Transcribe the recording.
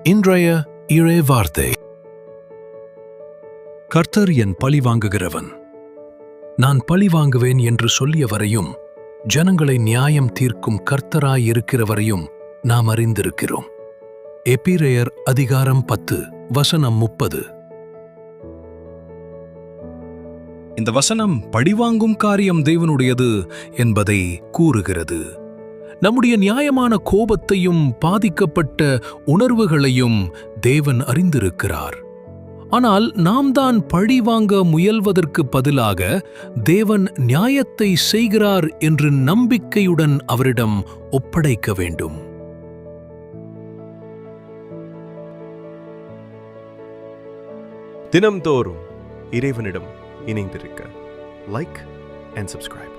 இன்றைய இறை வார்த்தை. கர்த்தர் என் பழிவாங்குகிறவன். நான் பழிவாங்குவேன் என்று சொல்லியவரையும் ஜனங்களை நியாயம் தீர்க்கும் கர்த்தராயிருக்கிறவரையும் நாம் அறிந்திருக்கிறோம். எபிரேயர் அதிகாரம் 10 வசனம் 30. இந்த வசனம் பழிவாங்கும் காரியம் தேவனுடையது என்பதை கூறுகிறது. நம்முடைய நியாயமான கோபத்தையும் பாதிக்கப்பட்ட உணர்வுகளையும் தேவன் அறிந்திருக்கிறார். ஆனால் நாம் தான் பழி வாங்க முயல்வதற்கு பதிலாக தேவன் நியாயத்தை செய்கிறார் என்று நம்பிக்கையுடன் அவரிடம் ஒப்படைக்க வேண்டும். தினம்தோறும் இறைவனிடம் இணைந்திருக்க லைக் அண்ட் சப்ஸ்கிரைப்.